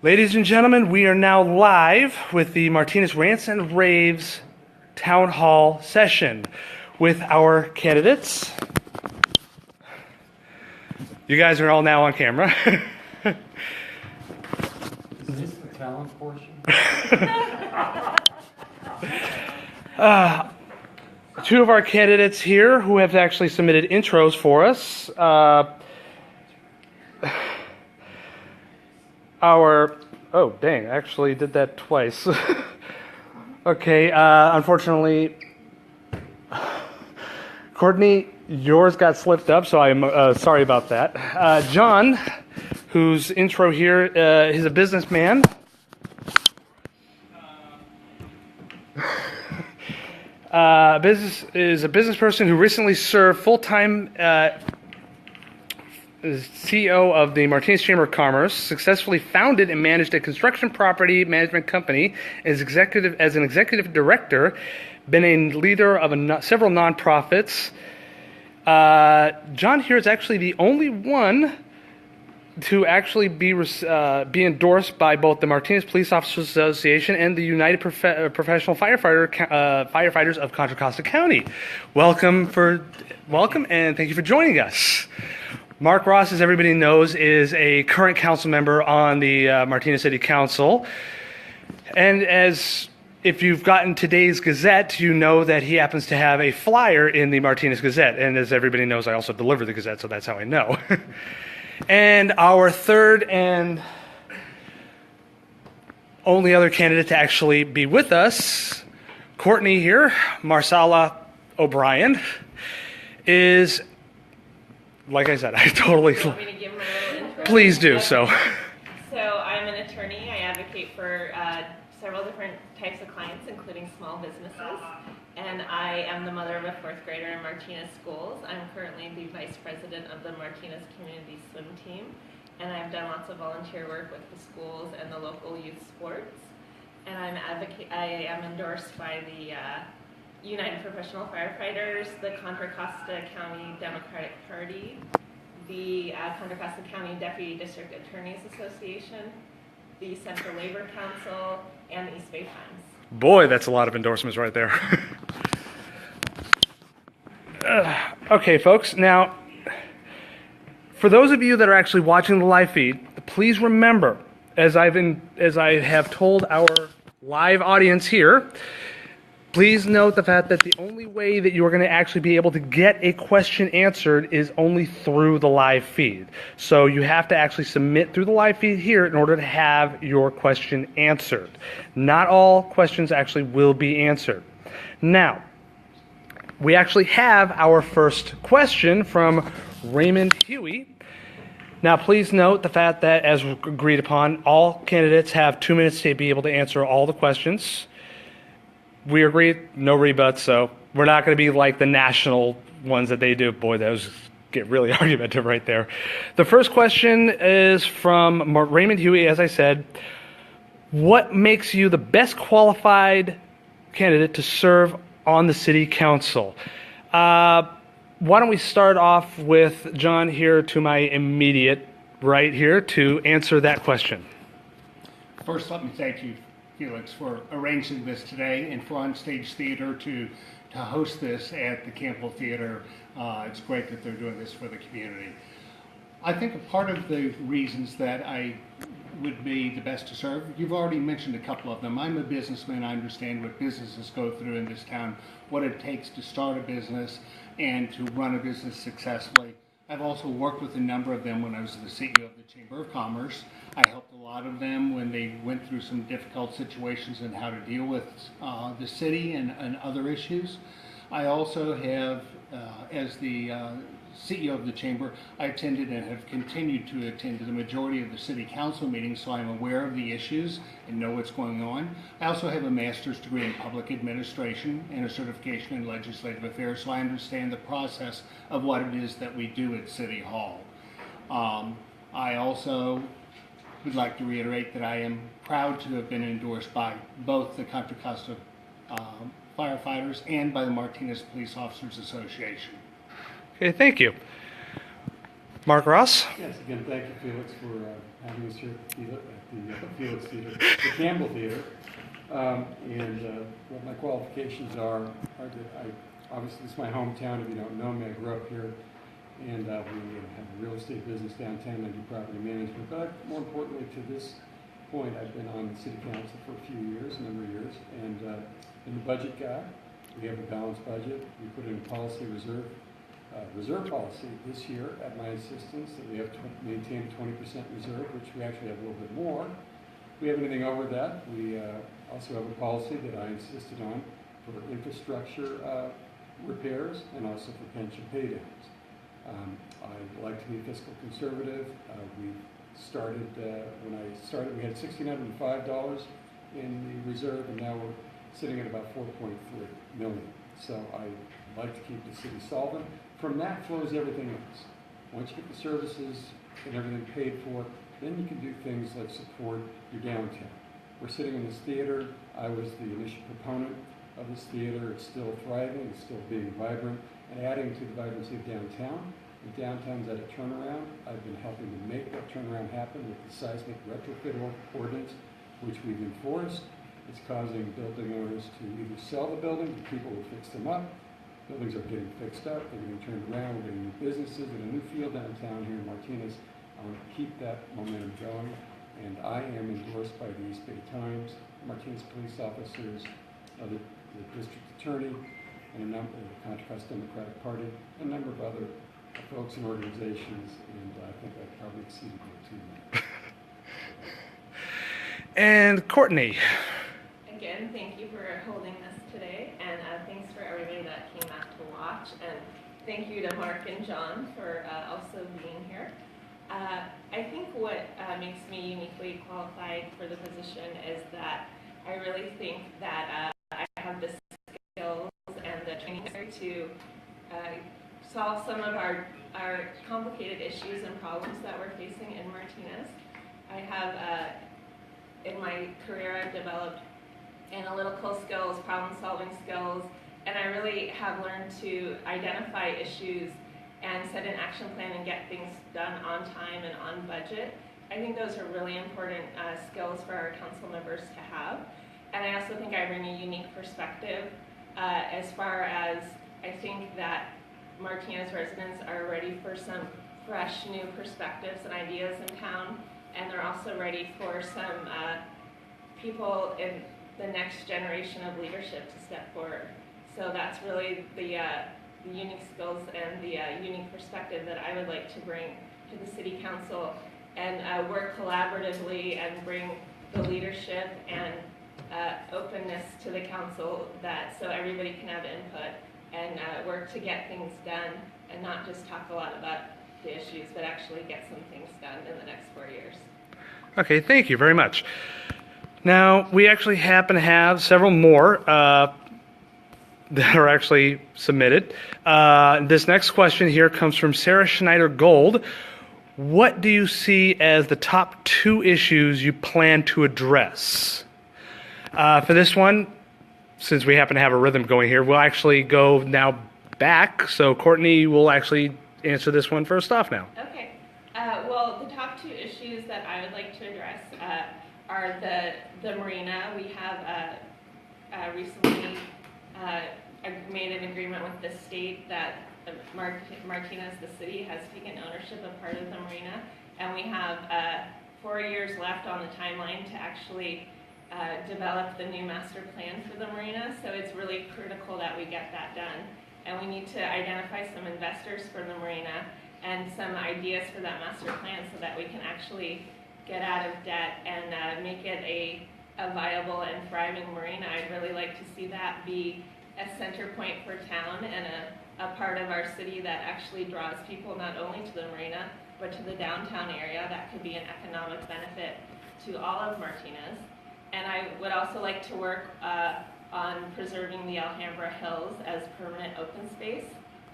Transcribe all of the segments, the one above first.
Ladies and gentlemen, we are now live with the Martinez Rants and Raves Town Hall session with our candidates. You guys are all now on camera. Is this the talent portion? Two of our candidates here who have actually submitted intros for us. Oh dang, I actually did that twice. Okay, unfortunately, Courtney, yours got slipped up, so I'm sorry about that. John, whose intro here is a businessman. Is a business person who recently served full-time CEO of the Martinez Chamber of Commerce, successfully founded and managed a construction property management company as an executive director, been a leader of several nonprofits. John here is actually the only one to actually be endorsed by both the Martinez Police Officers Association and the United Professional Firefighters of Contra Costa County. Welcome, and thank you for joining us. Mark Ross, as everybody knows, is a current council member on the Martinez City Council. And if you've gotten today's Gazette, you know that he happens to have a flyer in the Martinez Gazette. And as everybody knows, I also deliver the Gazette, so that's how I know. And our third and only other candidate to actually be with us, Courtney here, Marsala O'Brien, is... Like I said, I totally... You want me to give my little intro? Please do so. So I'm an attorney. I advocate for several different types of clients, including small businesses. And I am the mother of a fourth grader in Martinez schools. I'm currently the vice president of the Martinez Community Swim Team. And I've done lots of volunteer work with the schools and the local youth sports. And I am endorsed by the United Professional Firefighters, the Contra Costa County Democratic Party, the Contra Costa County Deputy District Attorneys Association, the Central Labor Council, and the East Bay Times. Boy, that's a lot of endorsements right there. Okay, folks. Now, for those of you that are actually watching the live feed, please remember, as I have told our live audience here, please note the fact that the only way that you're going to actually be able to get a question answered is only through the live feed. So you have to actually submit through the live feed here in order to have your question answered. Not all questions actually will be answered. Now, we actually have our first question from Raymond Huey. Now, please note the fact that, as agreed upon, all candidates have 2 minutes to be able to answer all the questions. We agree, no rebuts, so we're not going to be like the national ones that they do. Boy, those get really argumentative right there. The first question is from Raymond Huey, as I said. What makes you the best qualified candidate to serve on the city council? Why don't we start off with John here to my immediate right here to answer that question. First, let me thank you, Felix, for arranging this today and for Onstage Theater to host this at the Campbell Theater. It's great that they're doing this for the community. I think a part of the reasons that I would be the best to serve, you've already mentioned a couple of them. I'm a businessman. I understand what businesses go through in this town, what it takes to start a business and to run a business successfully. I've also worked with a number of them when I was the CEO of the Chamber of Commerce. I helped a lot of them when they went through some difficult situations and how to deal with the city and other issues. I also have, as the CEO of the Chamber, I attended and have continued to attend the majority of the City Council meetings, so I'm aware of the issues and know what's going on. I also have a master's degree in public administration and a certification in legislative affairs, so I understand the process of what it is that we do at City Hall. I also would like to reiterate that I am proud to have been endorsed by both the Contra Costa firefighters and by the Martinez Police Officers Association. Okay, thank you. Mark Ross? Yes, again, thank you, Felix, for having us here at the Felix Theater, the Campbell Theater. What my qualifications are that obviously this is my hometown. If you don't know me, I grew up here, and we have a real estate business downtown. I do property management, but more importantly, to this point, I've been on the city council for a number of years, and been the budget guy. We have a balanced budget. We put in a policy reserve policy this year at my insistence that we have to maintain a 20% reserve, which we actually have a little bit more. If we have anything over that, we also have a policy that I insisted on for infrastructure repairs and also for pension paydowns. I like to be fiscal conservative. We started, when I started, we had $1,605 in the reserve, and now we're sitting at about 4.3 million. So I like to keep the city solvent. From that flows everything else. Once you get the services and everything paid for, then you can do things like support your downtown. We're sitting in this theater. I was the initial proponent of this theater. It's still thriving. It's still being vibrant and adding to the vibrancy of downtown. The downtown's at a turnaround. I've been helping to make that turnaround happen with the seismic retrofit ordinance, which we've enforced. It's causing building owners to either sell the buildings, and people will fix them up. Buildings are getting fixed up, they're getting turned around, we're getting new businesses and a new field downtown here in Martinez. I want to keep that momentum going, and I am endorsed by the East Bay Times, Martinez police officers, the district attorney, and a number of the Contra Costa Democratic Party, and a number of other folks and organizations, and I think I've probably exceeded my 2 minutes. And Courtney. Again, thank you for holding this today, and thanks for everybody that came out to watch, and thank you to Mark and John for also being here. I think what makes me uniquely qualified for the position is that I really think that I have the skills and the training to solve some of our complicated issues and problems that we're facing in Martinez. I have, in my career, I've developed analytical skills, problem-solving skills, and I really have learned to identify issues and set an action plan and get things done on time and on budget. I think those are really important skills for our council members to have. And I also think I bring a unique perspective as far as I think that Martinez residents are ready for some fresh new perspectives and ideas in town, and they're also ready for some people in the next generation of leadership to step forward. So that's really the unique skills and the unique perspective that I would like to bring to the City Council and work collaboratively and bring the leadership and openness to the council so everybody can have input and work to get things done and not just talk a lot about the issues, but actually get some things done in the next 4 years. Okay, thank you very much. Now, we actually happen to have several more that are actually submitted. This next question here comes from Sarah Schneider Gold. What do you see as the top 2 issues you plan to address? For this one, since we happen to have a rhythm going here, we'll actually go now back. So Courtney will actually answer this one first off now. Okay. Well, the top 2 issues that I would like to address are the marina. We have recently made an agreement with the state that Martinez, the city, has taken ownership of part of the marina, and we have 4 years left on the timeline to actually develop the new master plan for the marina. So it's really critical that we get that done, and we need to identify some investors for the marina and some ideas for that master plan so that we can actually get out of debt and make it a viable and thriving marina. I'd really like to see that be a center point for town and a part of our city that actually draws people not only to the marina, but to the downtown area. That could be an economic benefit to all of Martinez. And I would also like to work on preserving the Alhambra Hills as permanent open space.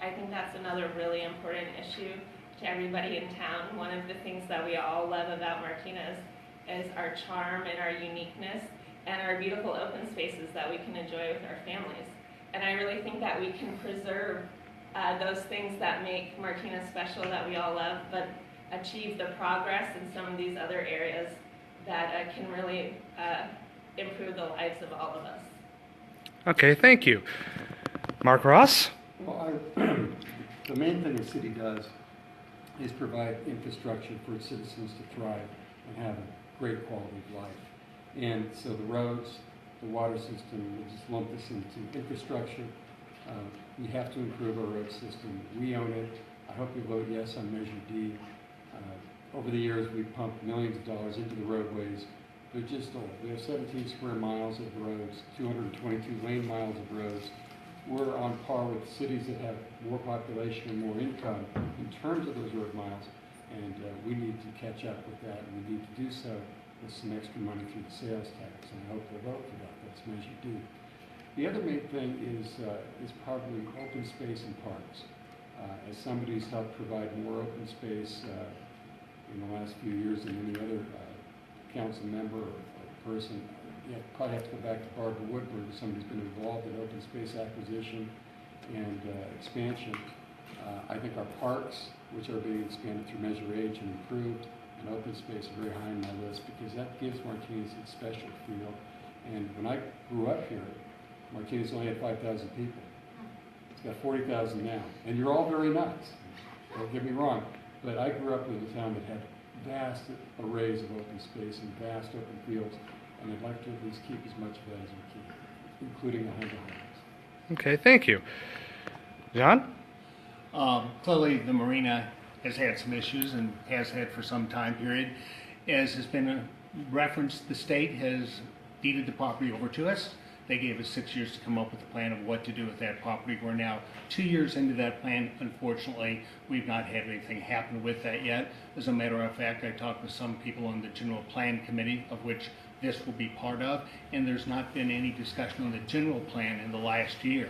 I think that's another really important issue to everybody in town. One of the things that we all love about Martinez is our charm and our uniqueness and our beautiful open spaces that we can enjoy with our families. And I really think that we can preserve those things that make Martinez special that we all love, but achieve the progress in some of these other areas that can really improve the lives of all of us. Okay, thank you. Mark Ross? Well, the main thing the city does is provide infrastructure for its citizens to thrive and have a great quality of life. And so the roads, the water system, we just lump this into infrastructure. We have to improve our road system. We own it. I hope you vote yes on Measure D. Over the years, we've pumped millions of dollars into the roadways. They're just old. We have 17 square miles of roads, 222 lane miles of roads. We're on par with cities that have more population and more income in terms of those road miles, and we need to catch up with that, and we need to do so with some extra money through the sales tax, and I hope you'll vote for that. That's Measure D. The other main thing is probably open space and parks. As somebody who's helped provide more open space in the last few years than any other council member or person, probably have to go back to Barbara Woodward, somebody who's been involved in open space acquisition and expansion. I think our parks, which are being expanded through Measure H and improved, and open space are very high on my list because that gives Martinez its special feel. And when I grew up here, Martinez only had 5,000 people. It's got 40,000 now. And you're all very nice, don't get me wrong, but I grew up in a town that had vast arrays of open space and vast open fields, and I'd like to at least keep as much of that as we can, including 100 homes. Okay, thank you. John? Clearly, the marina has had some issues and has had for some time period. As has been referenced, the state has deeded the property over to us. They gave us 6 years to come up with a plan of what to do with that property. We're now 2 years into that plan. Unfortunately, we've not had anything happen with that yet. As a matter of fact, I talked with some people on the general plan committee, of which this will be part of, and there's not been any discussion on the general plan in the last year.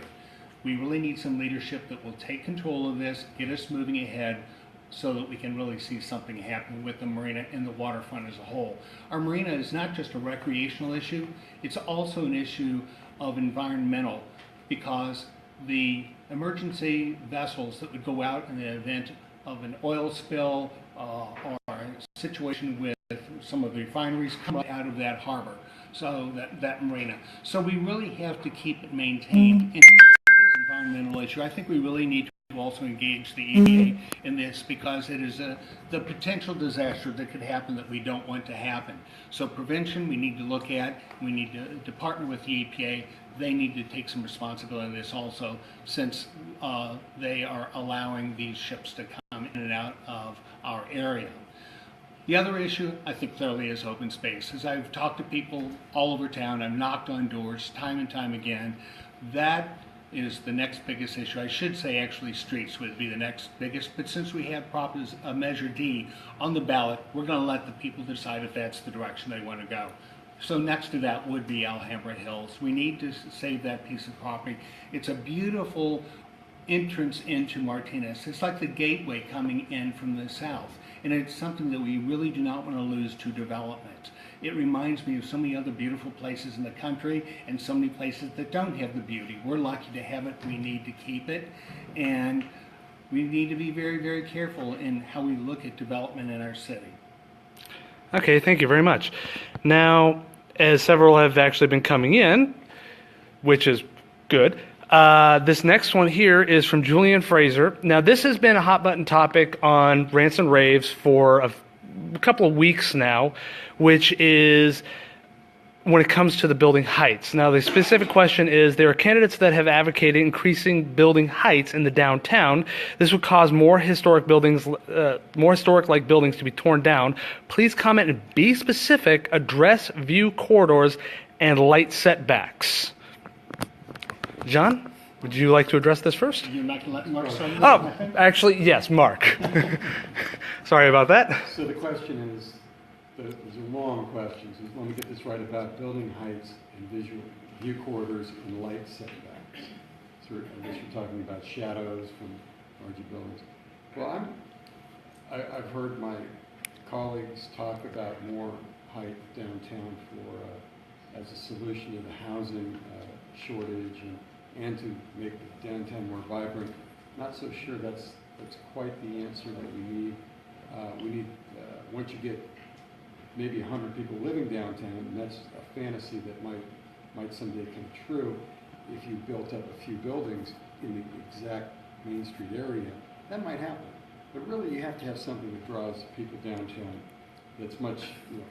We really need some leadership that will take control of this, get us moving ahead, so that we can really see something happen with the marina and the waterfront as a whole. Our marina is not just a recreational issue, it's also an issue of environmental, because the emergency vessels that would go out in the event of an oil spill or a situation with some of the refineries come out of that harbor, so that marina. So we really have to keep it maintained. And it is an environmental issue. I think we really need to also engage the EPA in this, because it is the potential disaster that could happen that we don't want to happen. So prevention we need to look at. We need to partner with the EPA. They need to take some responsibility in this also, since they are allowing these ships to come in and out of our area. The other issue, I think, clearly is open space. As I've talked to people all over town, I've knocked on doors time and time again, that is the next biggest issue. I should say actually streets would be the next biggest, but since we have Measure D on the ballot, we're going to let the people decide if that's the direction they want to go. So next to that would be Alhambra Hills. We need to save that piece of property. It's a beautiful entrance into Martinez. It's like the gateway coming in from the south, and it's something that we really do not want to lose to development. It reminds me of so many other beautiful places in the country and so many places that don't have the beauty. We're lucky to have it. We need to keep it, and we need to be very, very careful in how we look at development in our city. Okay, thank you very much. Now, as several have actually been coming in, which is good, this next one here is from Julian Fraser. Now, this has been a hot button topic on Rants and Raves for a couple of weeks now, which is when it comes to the building heights. Now, the specific question is, there are candidates that have advocated increasing building heights in the downtown. This would cause more historic buildings, more historic-like buildings to be torn down. Please comment and be specific, address view corridors and light setbacks. John, would you like to address this first? You're not going to let Mark start? Oh, actually, yes, Mark. Sorry about that. So the question is, there's a long question, so let me get this right, about building heights and visual view corridors and light setbacks. So I guess you're talking about shadows from larger buildings. Well, I've heard my colleagues talk about more height downtown for as a solution to the housing shortage and to make the downtown more vibrant. not so sure that's quite the answer that we need. Once you get maybe 100 people living downtown, and that's a fantasy that might someday come true, if you built up a few buildings in the exact Main Street area, that might happen. But really, you have to have something that draws people downtown that's much,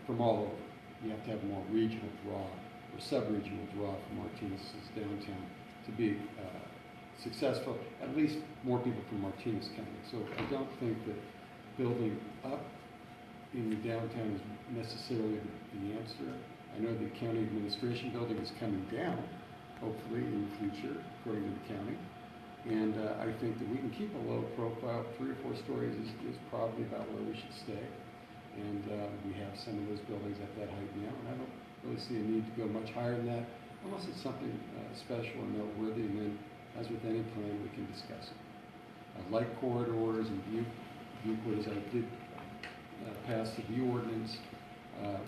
from all over. You have to have a more regional draw or sub-regional draw from Martinez's downtown to be successful, at least more people from Martinez County. So I don't think that building up in the downtown is necessarily the answer. I know the county administration building is coming down, hopefully in the future, according to the county. And I think that we can keep a low profile. 3 or 4 stories is probably about where we should stay. And we have some of those buildings at that height now, and I don't really see a need to go much higher than that, unless it's something special and noteworthy, and then, as with any plan, we can discuss it. Like corridors and viewports, I did pass the view ordinance,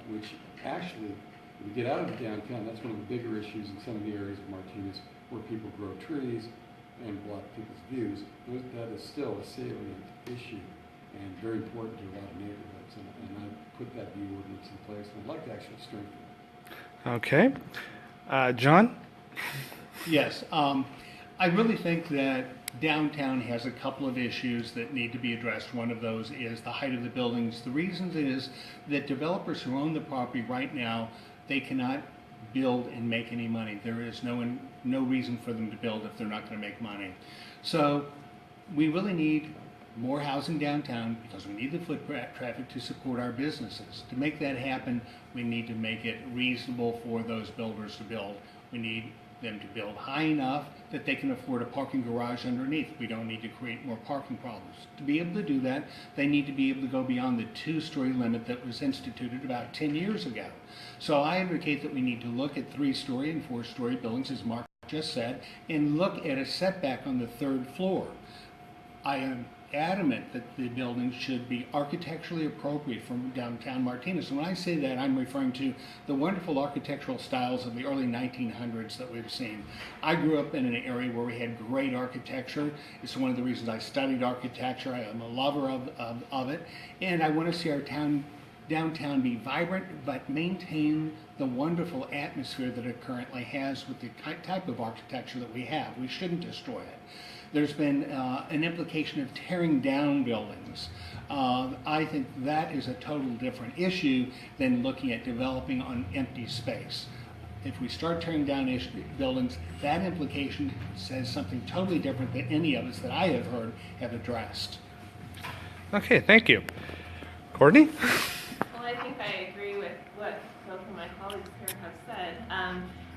which actually, when you get out of the downtown, that's one of the bigger issues in some of the areas of Martinez where people grow trees and block people's views. That is still a salient issue and very important to a lot of neighborhoods. And I put that view ordinance in place, and I'd like to actually strengthen it. Okay. John? Yes. I really think that downtown has a couple of issues that need to be addressed. One of those is the height of the buildings. The reason is that developers who own the property right now, they cannot build and make any money. There is no reason for them to build if they're not going to make money. So we really need more housing downtown because we need the foot traffic to support our businesses. To make that happen, we need to make it reasonable for those builders to build. We need them to build high enough that they can afford a parking garage underneath. We don't need to create more parking problems. To be able to do that, they need to be able to go beyond the 2-story limit that was instituted about 10 years ago. So I advocate that we need to look at 3-story and 4-story buildings, as Mark just said, and look at a setback on the 3rd floor. I am adamant that the building should be architecturally appropriate from downtown Martinez. And when I say that, I'm referring to the wonderful architectural styles of the early 1900s that we've seen. I grew up in an area where we had great architecture. It's one of the reasons I studied architecture. I am a lover of it. And I want to see our downtown be vibrant, but maintain the wonderful atmosphere that it currently has with the type of architecture that we have. We shouldn't destroy it. There's been an implication of tearing down buildings. I think that is a total different issue than looking at developing on empty space. If we start tearing down buildings, that implication says something totally different than any of us that I have heard have addressed. Okay, thank you. Courtney? Well, I think I agree with what both of my colleagues here have said.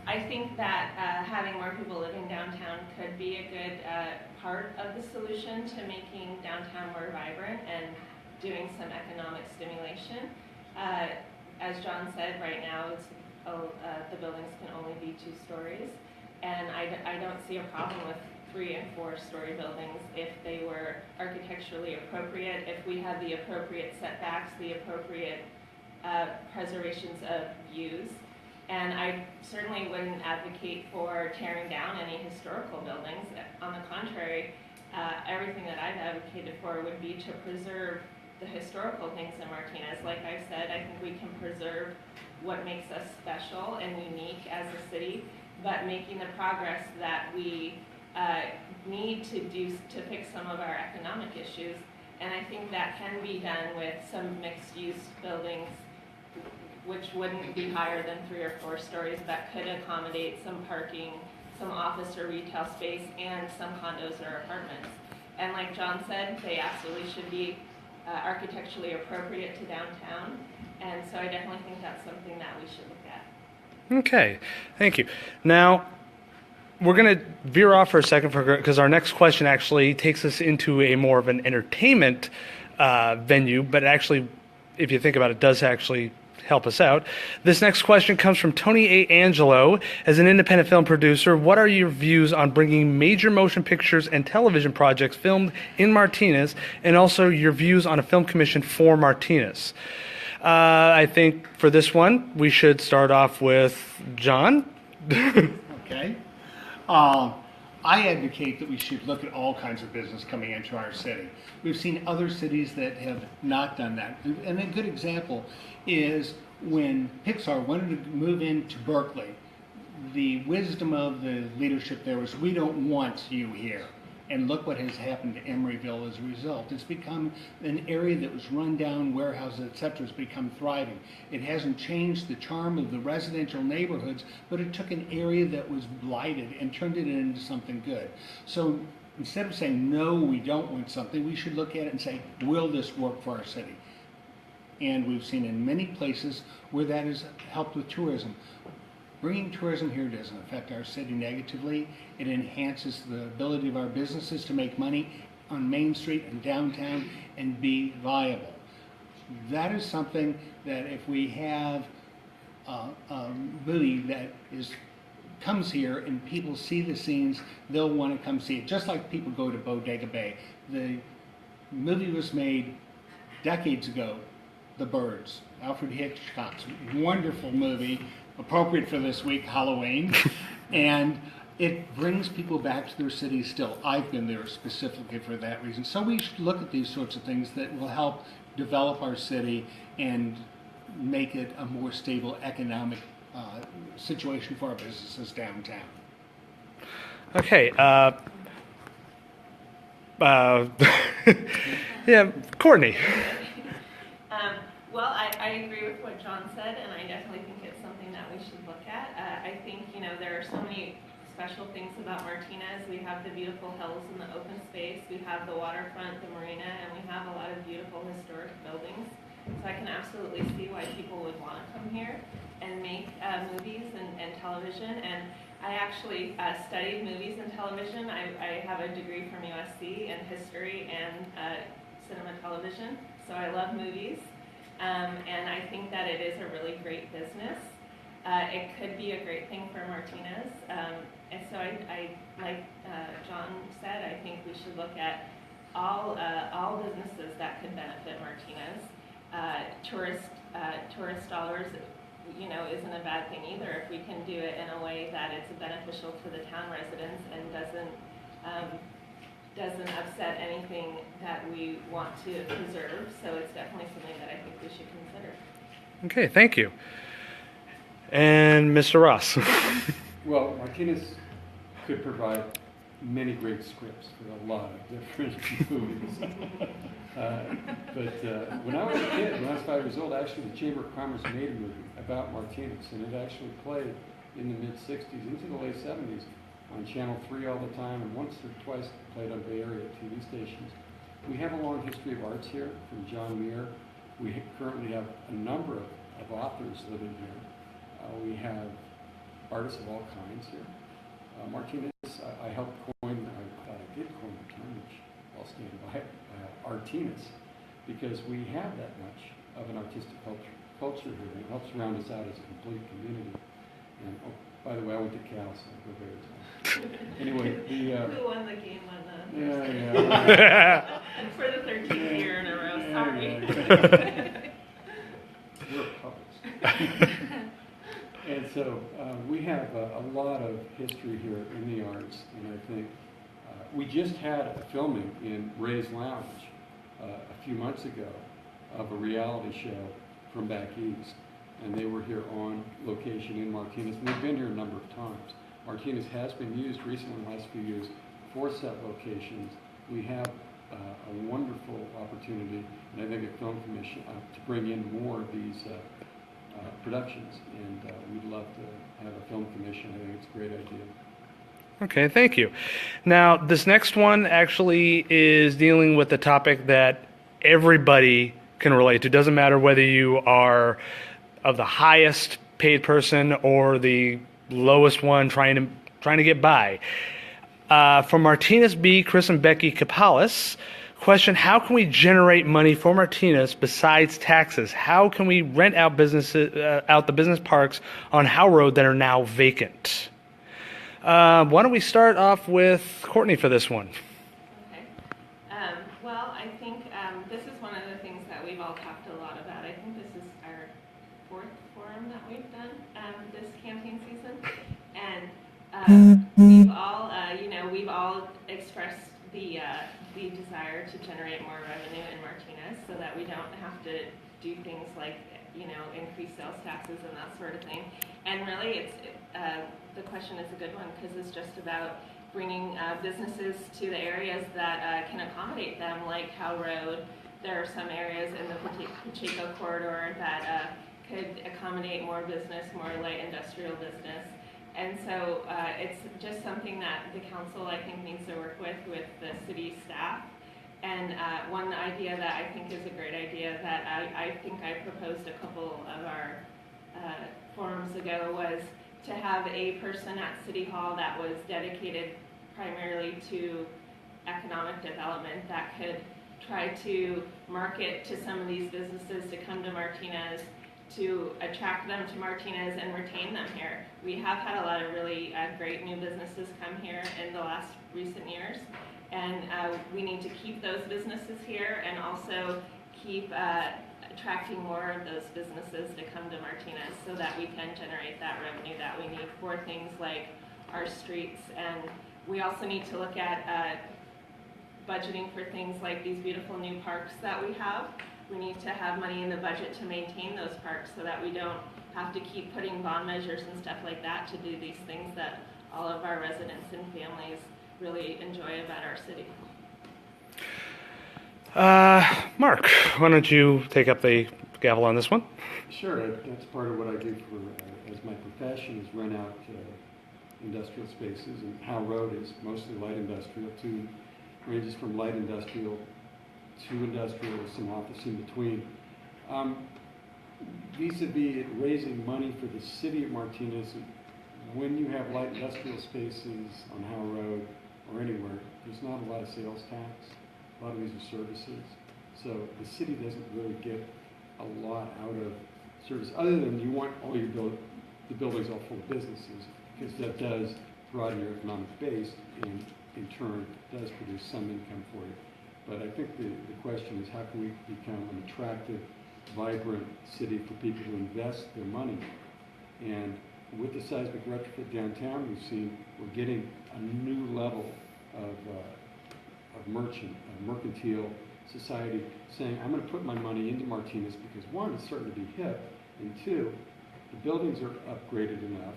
I think that having more people living downtown could be a good part of the solution to making downtown more vibrant and doing some economic stimulation. As John said, right now the buildings can only be 2 stories, and I don't see a problem with 3 and 4-story buildings if they were architecturally appropriate, if we had the appropriate setbacks, the appropriate preservations of views. And I certainly wouldn't advocate for tearing down any historical buildings. On the contrary, everything that I've advocated for would be to preserve the historical things in Martinez. Like I said, I think we can preserve what makes us special and unique as a city, but making the progress that we need to do to fix some of our economic issues. And I think that can be done with some mixed-use buildings, which wouldn't be higher than 3 or 4 stories, that could accommodate some parking, some office or retail space, and some condos or apartments. And like John said, they absolutely should be architecturally appropriate to downtown. And so I definitely think that's something that we should look at. Okay, thank you. Now, we're going to veer off for a second because our next question actually takes us into a more of an entertainment venue, but actually, if you think about it, does actually help us out. This next question comes from Tony A. Angelo. As an independent film producer, what are your views on bringing major motion pictures and television projects filmed in Martinez, and also your views on a film commission for Martinez? I think for this one, we should start off with John. Okay. I I advocate that we should look at all kinds of business coming into our city. We've seen other cities that have not done that. And a good example is when Pixar wanted to move into Berkeley, the wisdom of the leadership there was, we don't want you here. And look what has happened to Emeryville as a result. It's become an area that was run down, warehouses, etc., has become thriving. It hasn't changed the charm of the residential neighborhoods, but it took an area that was blighted and turned it into something good. So instead of saying, no, we don't want something, we should look at it and say, will this work for our city? And we've seen in many places where that has helped with tourism. Bringing tourism here doesn't affect our city negatively. It enhances the ability of our businesses to make money on Main Street and downtown and be viable. That is something that if we have a movie that comes here and people see the scenes, they'll want to come see it. Just like people go to Bodega Bay. The movie was made decades ago, The Birds, Alfred Hitchcock's wonderful movie, appropriate for this week, Halloween, and it brings people back to their city still. I've been there specifically for that reason. So we should look at these sorts of things that will help develop our city and make it a more stable economic situation for our businesses downtown. Okay. Yeah, Courtney. Well, I agree with what John said, and I definitely think it's something that we should look at. I think, there are so many special things about Martinez. We have the beautiful hills and the open space. We have the waterfront, the marina, and we have a lot of beautiful historic buildings. So I can absolutely see why people would want to come here and make movies and television. And I actually studied movies and television. I have a degree from USC in history and cinema television. So I love movies. And I think that it is a really great business. It could be a great thing for Martinez. And so I like John said, I think we should look at all businesses that could benefit Martinez. Tourist dollars, isn't a bad thing either if we can do it in a way that it's beneficial to the town residents and doesn't upset anything that we want to preserve. So it's definitely something that I think we should consider. Okay, thank you. And Mr. Ross. Well, Martinez could provide many great scripts for a lot of different movies. But when I was a kid, when I was 5 years old, actually the Chamber of Commerce made a movie about Martinez, and it actually played in the mid-'60s into the late '70s on Channel 3 all the time, and once or twice played on Bay Area TV stations. We have a long history of arts here, from John Muir. We currently have a number of authors living here. We have artists of all kinds here. Martinez, I helped coin, I thought I did coin the term, which I'll stand by it, Artinez, because we have that much of an artistic culture here that helps round us out as a complete community. And by the way, I went to Cal, so I go there as well. Anyway, Who won the game on the yeah. for the 13th year in a row? Sorry. We're published. And so we have a lot of history here in the arts, and I think we just had a filming in Rave's Lounge a few months ago of a reality show from back east, and they were here on location in Martinez, and they've been here a number of times. Martinez has been used recently in the last few years for set locations. We have a wonderful opportunity, and I think a film commission, to bring in more of these productions, and we'd love to have a film commission. I think it's a great idea. Okay, thank you. Now, this next one actually is dealing with the topic that everybody can relate to. It doesn't matter whether you are of the highest paid person or the lowest one trying to get by. From Martinez B, Chris and Becky Kapalis, question: how can we generate money for Martinez besides taxes? How can we rent out the business parks on Howe Road that are now vacant? Why don't we start off with Courtney for this one? Okay. Well, I think this is one of the things that we've all talked a lot about. I think this is our 4th forum that we've done this campaign season, and we've all, we've generate more revenue in Martinez so that we don't have to do things like, increase sales taxes and that sort of thing. And really, the question is a good one because it's just about bringing businesses to the areas that can accommodate them, like Howe Road. There are some areas in the Pacheco corridor that could accommodate more business, more light industrial business. And so it's just something that the council, I think, needs to work with the city staff. And one idea that I think is a great idea that I think I proposed a couple of our forums ago was to have a person at City Hall that was dedicated primarily to economic development that could try to market to some of these businesses to come to Martinez, to attract them to Martinez and retain them here. We have had a lot of really great new businesses come here in the last recent years, and we need to keep those businesses here and also keep attracting more of those businesses to come to Martinez so that we can generate that revenue that we need for things like our streets. And we also need to look at budgeting for things like these beautiful new parks that we have. We need to have money in the budget to maintain those parks so that we don't have to keep putting bond measures and stuff like that to do these things that all of our residents and families really enjoy about our city. Mark, why don't you take up the gavel on this one? Sure, that's part of what I do for as my profession is rent out industrial spaces, and Howe Road is mostly light industrial, ranges from light industrial to industrial with some office in between. Vis-a-vis raising money for the city of Martinez, when you have light industrial spaces on Howe Road or anywhere, there's not a lot of sales tax. A lot of these are services. So the city doesn't really get a lot out of service, other than you want all your the buildings all full of businesses, because that does broaden your economic base and in turn does produce some income for you. But I think the question is, how can we become an attractive, vibrant city for people to invest their money? And with the seismic retrofit downtown, we're getting a new level of mercantile society saying, I'm going to put my money into Martinez because one, it's starting to be hip, and two, the buildings are upgraded enough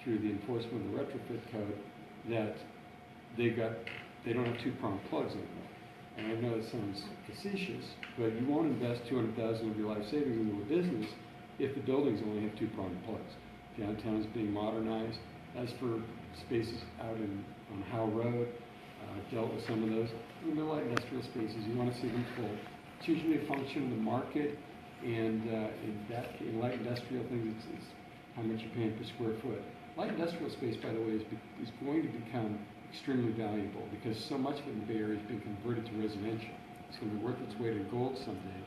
through the enforcement of the retrofit code that they don't have two-pronged plugs anymore. And I know it sounds facetious, but you won't invest $200,000 of your life savings into a business if the buildings only have two-pronged plugs. Downtown is being modernized. As for spaces out on Howe Road, I've dealt with some of those. In the light industrial spaces, you want to see them full. It's usually a function of the market, and in light industrial things, it's how much you're paying per square foot. Light industrial space, by the way, is going to become extremely valuable because so much of it in the Bay Area has been converted to residential. It's going to be worth its weight in gold someday,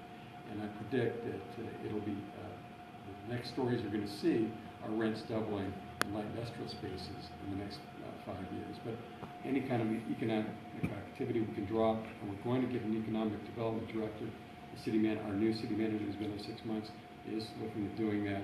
and I predict that it'll be the next stories you're going to see are rents doubling in light industrial spaces in the next 5 years. But any kind of economic activity we can draw, and we're going to get an economic development director. Our new city manager who's been there 6 months is looking at doing that.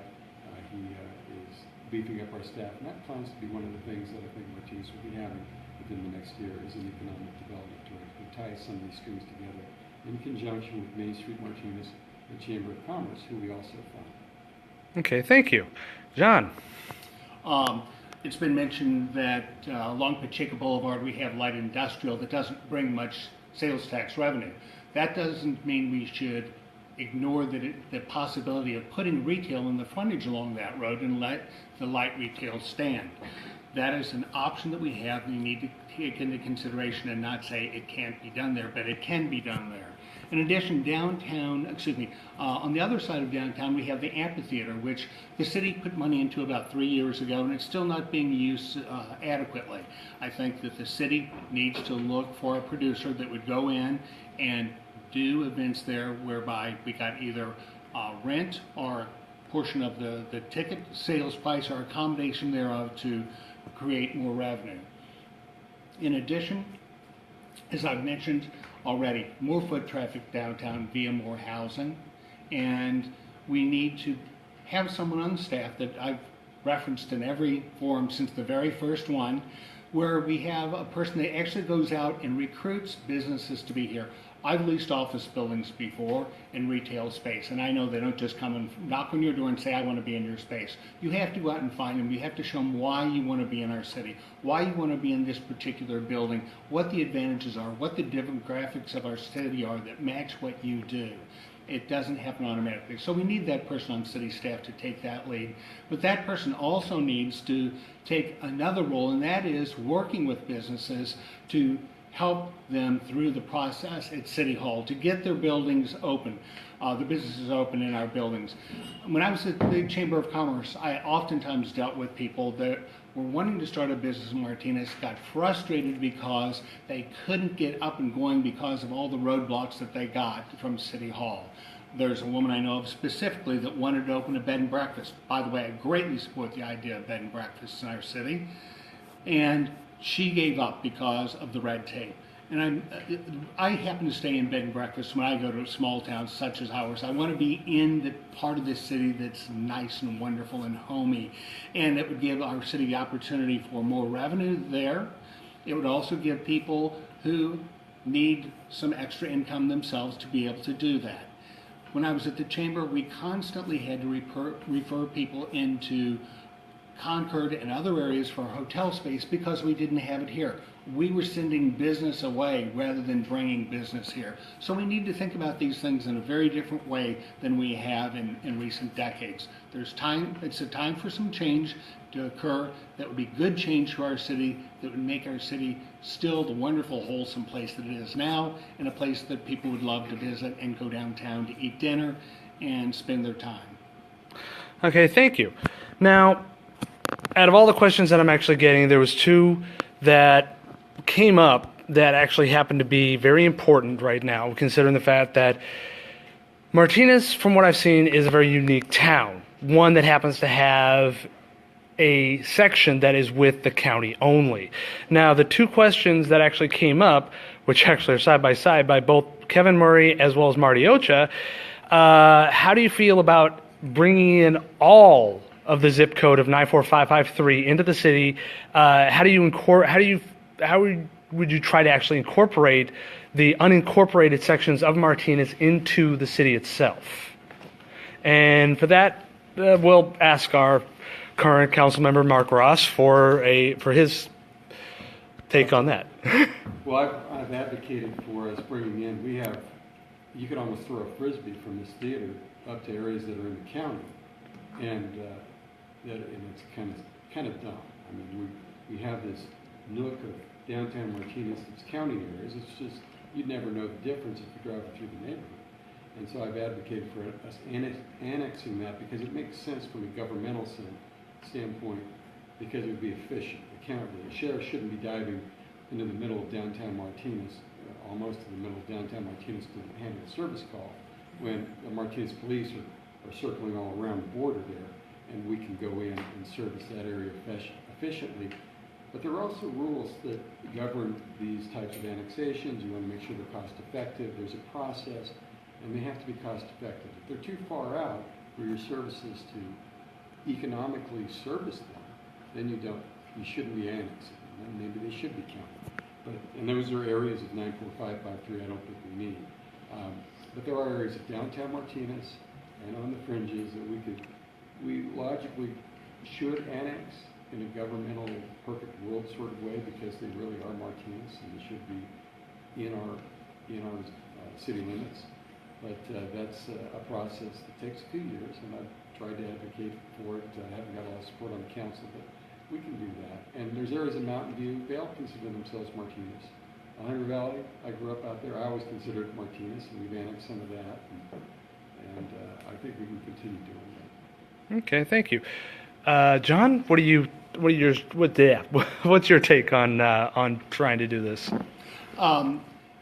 He is beefing up our staff, and that plans to be one of the things that I think Martinez will be having within the next year is an economic development director who ties some of these strings together in conjunction with Main Street Martinez and Chamber of Commerce, who we also fund. Okay, thank you. John? It's been mentioned that along Pacheco Boulevard we have light industrial that doesn't bring much sales tax revenue. That doesn't mean we should ignore the possibility of putting retail in the frontage along that road and let the light retail stand. That is an option that we have and we need to take into consideration and not say it can't be done there, but it can be done there. In addition, on the other side of downtown, we have the amphitheater, which the city put money into about 3 years ago, and it's still not being used adequately. I think that the city needs to look for a producer that would go in and do events there whereby we got either rent or a portion of the ticket sales price or accommodation thereof to create more revenue. In addition, as I've mentioned already, more foot traffic downtown via more housing, and we need to have someone on staff that I've referenced in every forum since the very first one, where we have a person that actually goes out and recruits businesses to be here. I've leased office buildings before in retail space, and I know they don't just come and knock on your door and say, I want to be in your space. You have to go out and find them. You have to show them why you want to be in our city, why you want to be in this particular building, what the advantages are, what the demographics of our city are that match what you do. It doesn't happen automatically. So we need that person on city staff to take that lead. But that person also needs to take another role, and that is working with businesses to help them through the process at City Hall to get their buildings open, the businesses open in our buildings. When I was at the Chamber of Commerce, I oftentimes dealt with people that were wanting to start a business in Martinez, got frustrated because they couldn't get up and going because of all the roadblocks that they got from City Hall. There's a woman I know of specifically that wanted to open a bed and breakfast. By the way, I greatly support the idea of bed and breakfasts in our city. And she gave up because of the red tape. And I happen to stay in bed and breakfast when I go to small towns such as ours. I want to be in the part of the city that's nice and wonderful and homey. And it would give our city the opportunity for more revenue there. It would also give people who need some extra income themselves to be able to do that. When I was at the chamber, we constantly had to refer people into Concord and other areas for hotel space because we didn't have it here. We were sending business away rather than bringing business here. So we need to think about these things in a very different way than we have in recent decades. There's time, it's a time for some change to occur that would be good change to our city, that would make our city still the wonderful, wholesome place that it is now, and a place that people would love to visit and go downtown to eat dinner and spend their time. Okay, thank you. Now, out of all the questions that I'm actually getting, there was two that came up that actually happen to be very important right now, considering the fact that Martinez, from what I've seen, is a very unique town. One that happens to have a section that is with the county only. Now, the two questions that actually came up, which actually are side by side by both Kevin Murray as well as Marty Ocha, how do you feel about bringing in all of the zip code of 94553 into the city? How would you try to actually incorporate the unincorporated sections of Martinez into the city itself? And for that, we'll ask our current council member Mark Ross for his take on that. Well, I've advocated for us bringing in, you could almost throw a frisbee from this theater up to areas that are in the county, and it's kind of dumb. I mean, we have this nook of downtown Martinez that's county areas. It's just, you'd never know the difference if you drive through the neighborhood. And so I've advocated for us annexing that because it makes sense from a governmental standpoint, because it would be efficient. The sheriff shouldn't be diving into the middle of downtown Martinez, almost in the middle of downtown Martinez to handle a service call, when the Martinez police are circling all around the border there, and we can go in and service that area efficiently. But there are also rules that govern these types of annexations. You want to make sure they're cost effective. There's a process, and they have to be cost effective. If they're too far out for your services to economically service them, then you shouldn't be annexing. And maybe they should be counted. And those are areas of 94553 I don't think we need. But there are areas of downtown Martinez and on the fringes that we logically should annex in a governmental perfect world sort of way, because they really are Martinez and they should be in our city limits. But that's a process that takes a few years, and I've tried to advocate for it. I haven't got a lot of support on the council, but we can do that. And there's areas in Mountain View, they all consider themselves Martinez. Hunter Valley, I grew up out there, I always considered it Martinez, and we've annexed some of that. And I think we can continue doing that. Okay, thank you. John, what's your take on trying to do this?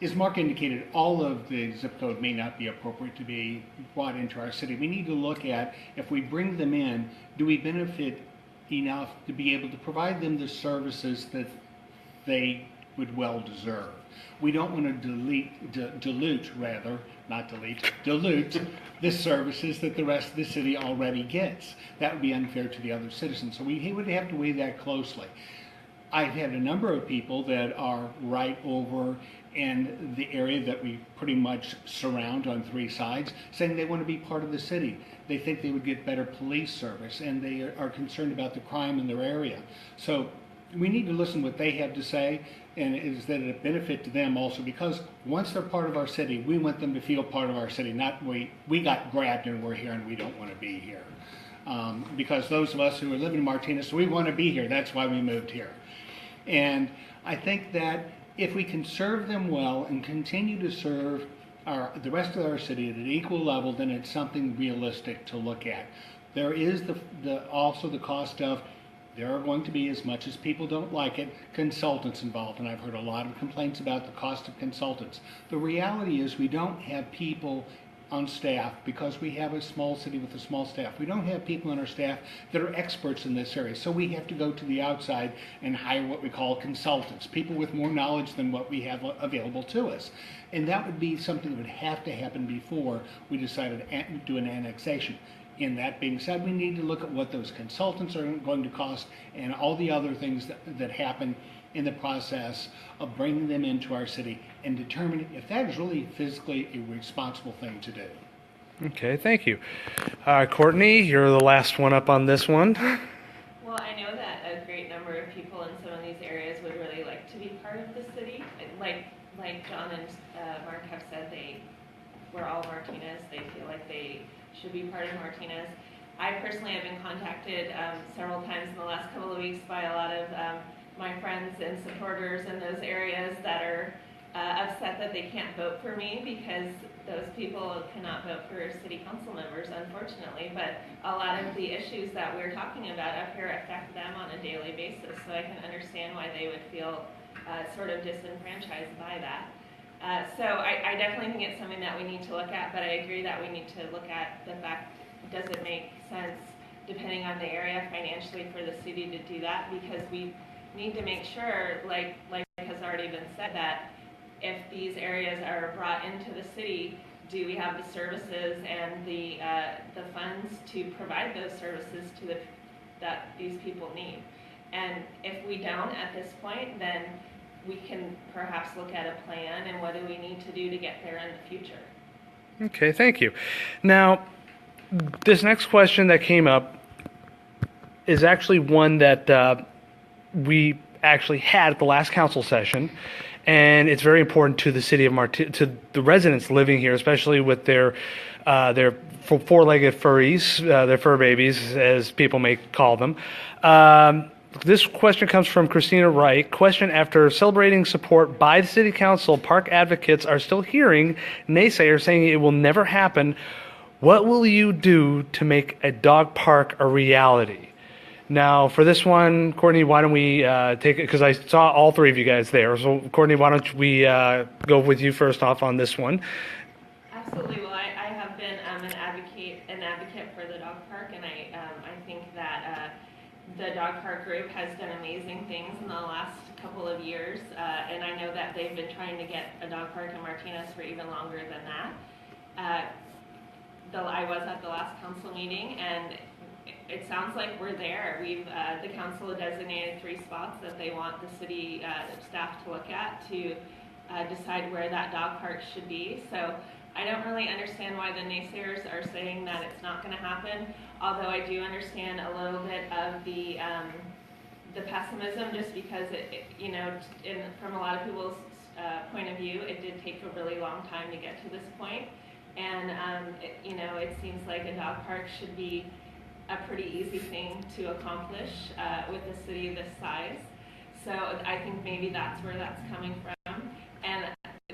As Mark indicated, all of the zip code may not be appropriate to be brought into our city. We need to look at, if we bring them in, do we benefit enough to be able to provide them the services that they would well deserve? We don't want to dilute the services that the rest of the city already gets. That would be unfair to the other citizens. So we would have to weigh that closely. I've had a number of people that are right over and the area that we pretty much surround on 3 sides, saying they want to be part of the city. They think they would get better police service, and they are concerned about the crime in their area. So we need to listen to what they have to say, and is that a benefit to them also, because once they're part of our city, we want them to feel part of our city, not we got grabbed and we're here and we don't want to be here. Because those of us who are living in Martinez, we want to be here. That's why we moved here. And I think that if we can serve them well and continue to serve the rest of our city at an equal level, then it's something realistic to look at. There is also the cost of, there are going to be, as much as people don't like it, consultants involved, and I've heard a lot of complaints about the cost of consultants. The reality is we don't have people on staff, because we have a small city with a small staff. We don't have people on our staff that are experts in this area, so we have to go to the outside and hire what we call consultants, people with more knowledge than what we have available to us. And that would be something that would have to happen before we decided to do an annexation. In that being said, we need to look at what those consultants are going to cost and all the other things that happen in the process of bringing them into our city, and determine if that is really physically a responsible thing to do. Okay, thank you. Courtney, you're the last one up on this one. Well, I know that a great number of people in some of these areas would really like to be part of the city. Like John and Mark have said, we're all Martinez. They feel like they should be part of Martinez. I personally have been contacted several times in the last couple of weeks by a lot of my friends and supporters in those areas that are upset that they can't vote for me, because those people cannot vote for city council members, unfortunately. But a lot of the issues that we're talking about up here affect them on a daily basis, so I can understand why they would feel sort of disenfranchised by that. So I definitely think it's something that we need to look at, but I agree that we need to look at the fact, does it make sense, depending on the area financially, for the city to do that? Because we need to make sure, like has already been said, that if these areas are brought into the city, do we have the services and the funds to provide those services that these people need? And if we don't at this point, then we can perhaps look at a plan and what do we need to do to get there in the future. Okay, thank you. Now, this next question that came up is actually one that we actually had at the last council session, and it's very important to the city of to the residents living here, especially with their four-legged furries, their fur babies, as people may call them. This question comes from Christina Wright. Question: after celebrating support by the city council, park advocates are still hearing naysayers saying it will never happen. What will you do to make a dog park a reality? Now, for this one, Courtney, why don't we take it, because I saw all three of you guys there. So, Courtney, why don't we go with you first off on this one? Absolutely. Well, I have been an advocate for the dog park, and I think that the dog park group has done amazing things in the last couple of years, and I know that they've been trying to get a dog park in Martinez for even longer than that. I was at the last council meeting, and it sounds like we're there. The council designated 3 spots that they want the city staff to look at to decide where that dog park should be. So I don't really understand why the naysayers are saying that it's not going to happen, although I do understand a little bit of the pessimism, just because from a lot of people's point of view, it did take a really long time to get to this point. And it seems like a dog park should be a pretty easy thing to accomplish with a city this size. So I think maybe that's where that's coming from. And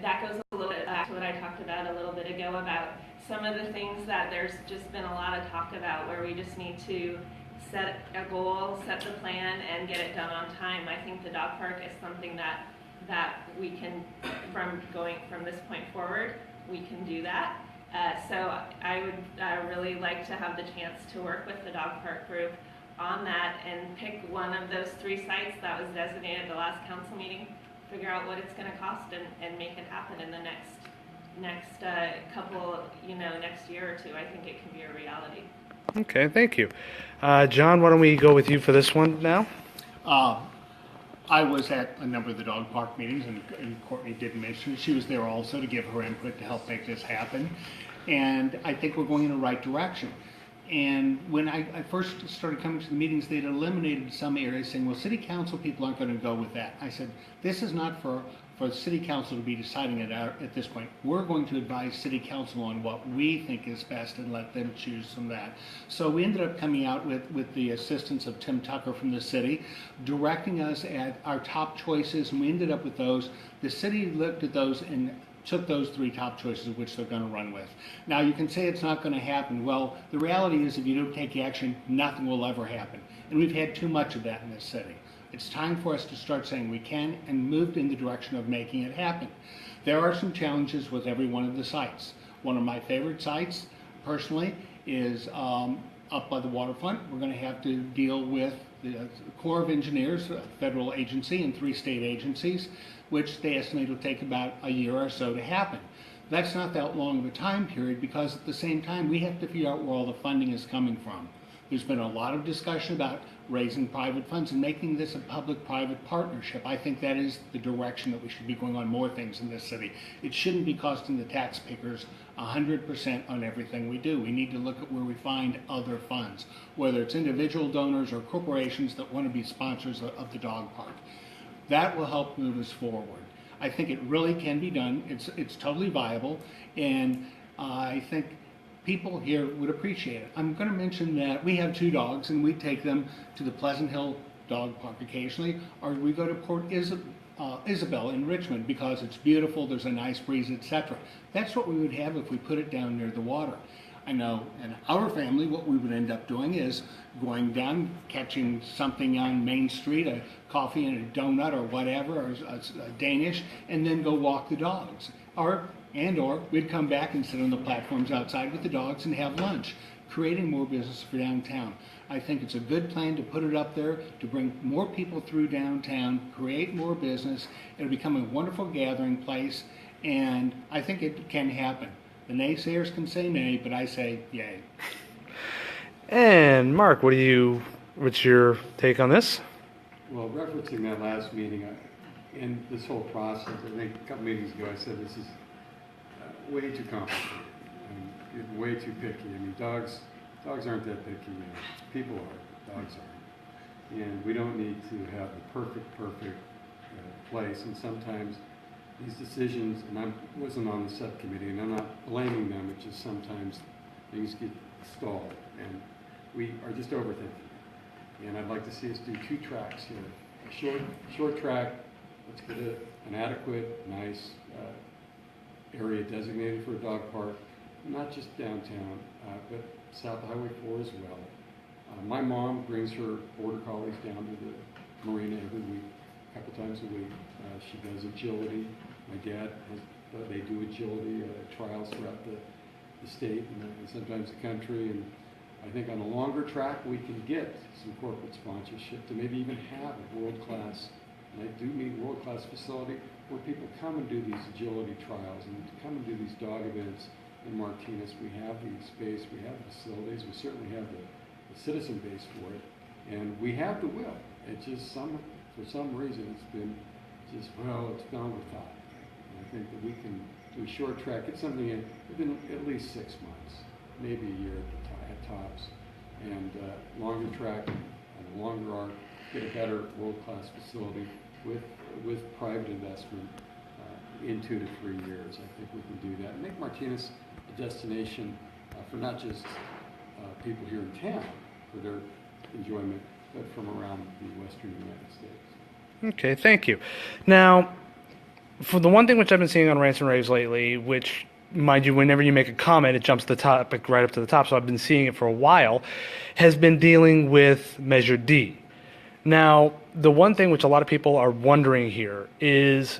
that goes a little bit back to what I talked about a little bit ago about some of the things that there's just been a lot of talk about, where we just need to set a goal, set the plan, and get it done on time. I think the dog park is something that we can, from this point forward, we can do that. So I would really like to have the chance to work with the dog park group on that and pick one of those 3 sites that was designated at the last council meeting, figure out what it's going to cost, and make it happen in the next couple, next year or 2. I think it can be a reality. Okay, thank you. John, why don't we go with you for this one now? I was at a number of the dog park meetings, and Courtney did mention it. She was there also to give her input to help make this happen. And I think we're going in the right direction. And when I first started coming to the meetings, they'd eliminated some areas saying, well, city council people aren't going to go with that. I said, this is not for the city council to be deciding it out at this point. We're going to advise city council on what we think is best and let them choose from that. So we ended up coming out with the assistance of Tim Tucker from the city, directing us at our top choices, and we ended up with those. The city looked at those and took those 3 top choices, which they're going to run with. Now, you can say it's not going to happen. Well, the reality is if you don't take action, nothing will ever happen. And we've had too much of that in this city. It's time for us to start saying we can and move in the direction of making it happen. There are some challenges with every one of the sites. One of my favorite sites, personally, is up by the waterfront. We're going to have to deal with the Corps of Engineers, a federal agency, and 3 state agencies, which they estimate will take about a year or so to happen. That's not that long of a time period because at the same time we have to figure out where all the funding is coming from. There's been a lot of discussion about raising private funds and making this a public-private partnership. I think that is the direction that we should be going on more things in this city. It shouldn't be costing the taxpayers 100% on everything we do. We need to look at where we find other funds, whether it's individual donors or corporations that want to be sponsors of the dog park. That will help move us forward. I think it really can be done. It's totally viable, and I think people here would appreciate it. I'm going to mention that we have 2 dogs, and we take them to the Pleasant Hill Dog Park occasionally, or we go to Port Isabel in Richmond because it's beautiful, there's a nice breeze, etc. That's what we would have if we put it down near the water. I know in our family what we would end up doing is going down, catching something on Main Street, a coffee and a donut or whatever, or a Danish, and then go walk the dogs. Or we'd come back and sit on the platforms outside with the dogs and have lunch, creating more business for downtown. I think it's a good plan to put it up there, to bring more people through downtown, create more business. It'll become a wonderful gathering place, and I think it can happen. The naysayers can say nay, but I say yay. And Mark, what's your take on this? Well, referencing that last meeting, in this whole process, I think a couple meetings ago I said this is way too complicated and way too picky. I mean, dogs aren't that picky. You know. People are. Dogs aren't. And we don't need to have the perfect place. And sometimes these decisions, and I wasn't on the subcommittee, and I'm not blaming them. It's just sometimes things get stalled, and we are just overthinking it. And I'd like to see us do 2 tracks here. A short track. Let's get an adequate, nice area designated for a dog park, not just downtown, but South Highway 4 as well. My mom brings her border collies down to the marina every week, a couple times a week. She does agility. My dad they do agility trials throughout the state and sometimes the country. And I think on a longer track we can get some corporate sponsorship to maybe even have a world-class, and I do mean world-class facility where people come and do these agility trials and come and do these dog events in Martinez. We have the space, we have the facilities, we certainly have the citizen base for it, and we have the will. It's just for some reason it's been just, it's gone with thought. And I think that we can do a short track, it's something within at least 6 months, maybe a year at tops, and longer track and a longer arc, get a better world-class facility with private investment in 2 to 3 years. I think we can do that and make Martinez a destination for not just people here in town for their enjoyment, but from around the western United States. Okay, thank you. Now, for the one thing which I've been seeing on Rants and Raves lately, which, mind you, whenever you make a comment, it jumps the topic right up to the top, so I've been seeing it for a while, has been dealing with Measure D. Now, the one thing which a lot of people are wondering here is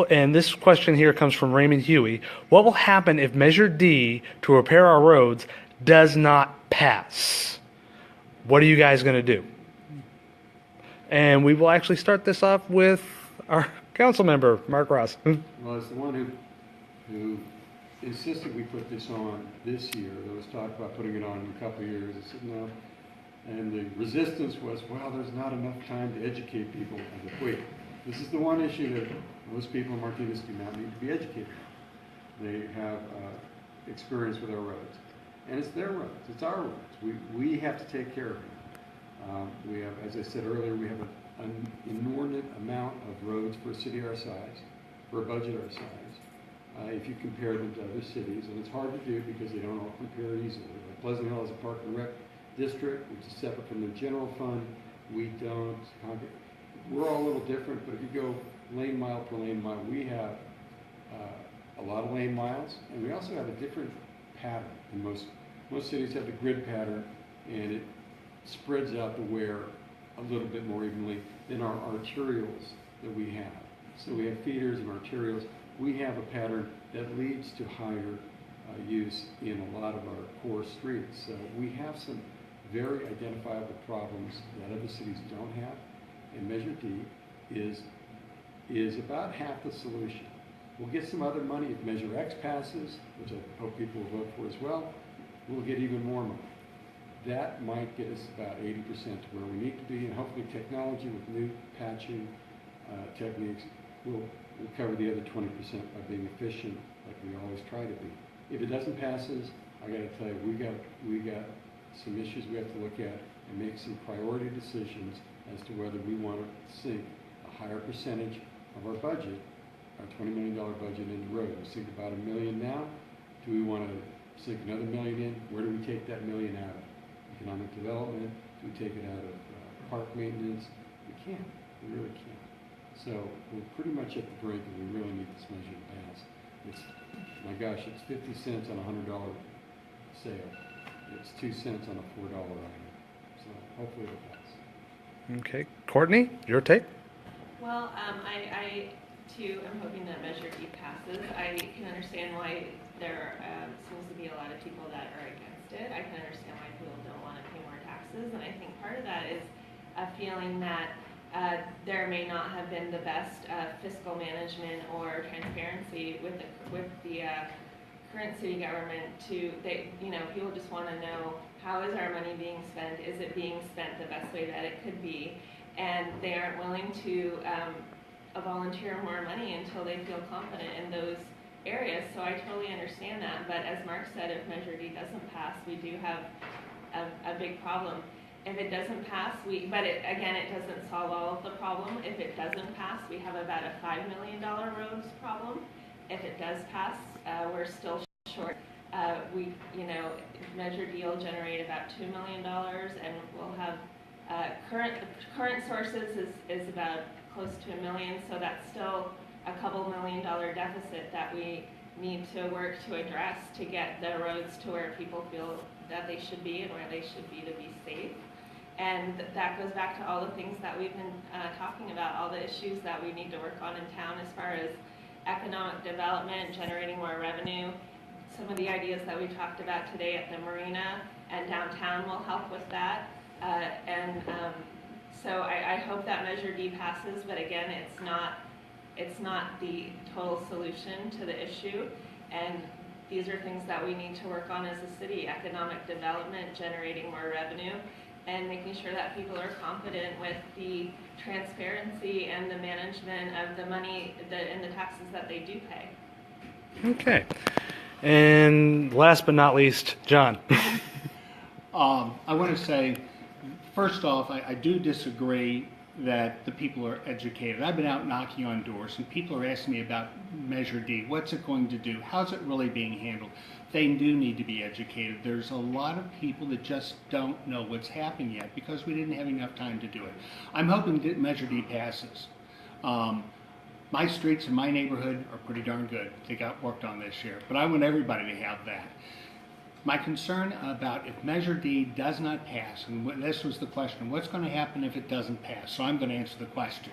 and this question here comes from Raymond Huey, what will happen if Measure D to repair our roads does not pass? What are you guys going to do? And we will actually start this off with our council member, Mark Ross. Well, as the one who insisted we put this on this year, there was talk about putting it on in a couple of years. I said no. And the the resistance was, well, there's not enough time to educate people. I said, wait, this is the one issue that most people in Martinez do not need to be educated on. They have experience with our roads. And it's their roads, it's our roads. We have to take care of them. We have, as I said earlier, we have an inordinate amount of roads for a city our size, for a budget our size, if you compare them to other cities. And it's hard to do because they don't all compare easily. Like Pleasant Hill has a park and rec district, which is separate from the general fund. We don't. We're all a little different, but if you go lane mile per lane mile, we have a lot of lane miles, and we also have a different pattern. And most cities have the grid pattern, and it spreads out the wear a little bit more evenly than our arterials that we have. So we have feeders and arterials. We have a pattern that leads to higher use in a lot of our core streets. So we have some very identifiable problems that other cities don't have, and Measure D is about half the solution. We'll get some other money if Measure X passes, which I hope people will vote for as well. We'll get even more money. That might get us about 80% to where we need to be, and hopefully technology with new patching techniques will cover the other 20% by being efficient like we always try to be. If it doesn't pass us, I got to tell you, we got some issues we have to look at and make some priority decisions as to whether we want to sink a higher percentage of our budget, our $20 million budget, into roads. We sink about $1 million now. Do we want to sink another $1 million in? Where do we take that $1 million out of? Economic development? Do we take it out of park maintenance? We can't. We really can't. So we're pretty much at the brink, and we really need this measure to pass. It's, my gosh, it's 50 cents on a $100 sale. It's 2 cents on a $4 item. So hopefully it'll pass. Okay, Courtney, your take? Well, I too am hoping that Measure D passes. I can understand why there seems to be a lot of people that are against it. I can understand why people don't want to pay more taxes, and I think part of that is a feeling that there may not have been the best fiscal management or transparency with the current city government. People just want to know, how is our money being spent? Is it being spent the best way that it could be? And they aren't willing to volunteer more money until they feel confident in those areas. So I totally understand that. But as Mark said, if Measure D doesn't pass, we do have a big problem. If it doesn't pass, it doesn't solve all of the problem. If it doesn't pass, we have about a $5 million roads problem. If it does pass, we're still short. Measure D will generate about $2 million, and we'll have current sources is about close to $1 million. So that's still a couple $1 million deficit that we need to work to address to get the roads to where people feel that they should be and where they should be to be safe. And that goes back to all the things that we've been talking about, all the issues that we need to work on in town as far as economic development, generating more revenue. Some of the ideas that we talked about today at the marina and downtown will help with that. So I hope that Measure D passes, but again, it's not the total solution to the issue. And these are things that we need to work on as a city: economic development, generating more revenue, and making sure that people are confident with the transparency and the management of the money and the taxes that they do pay. Okay. And last but not least, John. I want to say, first off, I do disagree that the people are educated. I've been out knocking on doors, and people are asking me about Measure D. What's it going to do? How's it really being handled? They do need to be educated. There's a lot of people that just don't know what's happening yet because we didn't have enough time to do it. I'm hoping that Measure D passes. My streets in my neighborhood are pretty darn good. They got worked on this year, but I want everybody to have that. My concern about if Measure D does not pass, and this was the question, what's going to happen if it doesn't pass? So I'm going to answer the question.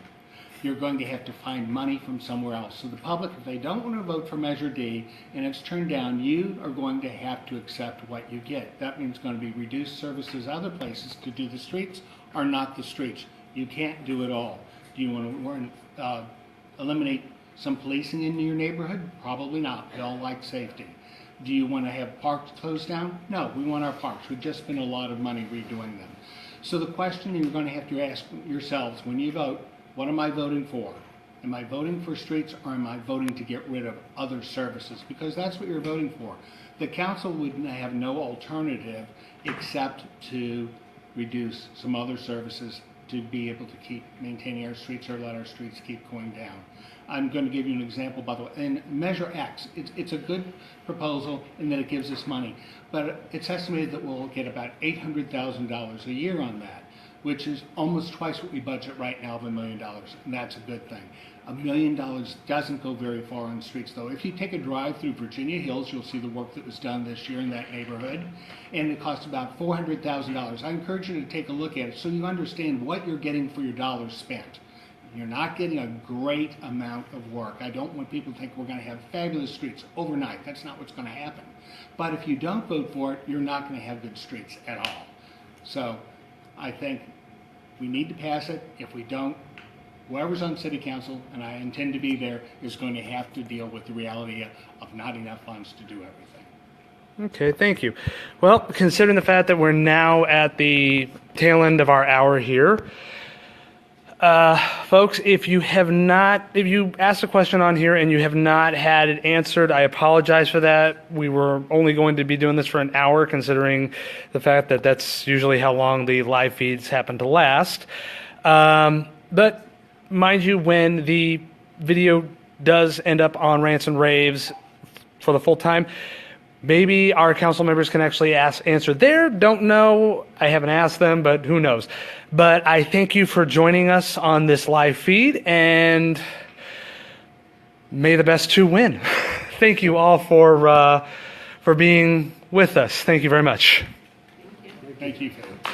You're going to have to find money from somewhere else. So the public, if they don't want to vote for Measure D and it's turned down, you are going to have to accept what you get. That means going to be reduced services other places to do the streets or not the streets. You can't do it all. Do you want to eliminate some policing in your neighborhood? Probably not. We all like safety. Do you want to have parks closed down? No, we want our parks. We've just spent a lot of money redoing them. So the question you're going to have to ask yourselves when you vote, what am I voting for? Am I voting for streets, or am I voting to get rid of other services? Because that's what you're voting for. The council would have no alternative except to reduce some other services to be able to keep maintaining our streets or let our streets keep going down. I'm going to give you an example, by the way. In Measure X, it's a good proposal in that it gives us money, but it's estimated that we'll get about $800,000 a year on that, which is almost twice what we budget right now of $1 million, and that's a good thing. $1 million doesn't go very far on streets, though. If you take a drive through Virginia Hills, you'll see the work that was done this year in that neighborhood, and it costs about $400,000. I encourage you to take a look at it so you understand what you're getting for your dollars spent. You're not getting a great amount of work. I don't want people to think we're going to have fabulous streets overnight. That's not what's going to happen. But if you don't vote for it, you're not going to have good streets at all. So I think we need to pass it. If we don't, whoever's on city council, and I intend to be there, is going to have to deal with the reality of not enough funds to do everything. Okay, thank you. Well, considering the fact that we're now at the tail end of our hour here, folks, if you asked a question on here and you have not had it answered, I apologize for that. We were only going to be doing this for an hour, considering the fact that that's usually how long the live feeds happen to last. But mind you, when the video does end up on Rants and Raves for the full time, maybe our council members can actually answer there. Don't know. I haven't asked them, but who knows. But I thank you for joining us on this live feed, and may the best two win. Thank you all for being with us. Thank you very much. Thank you, Felix.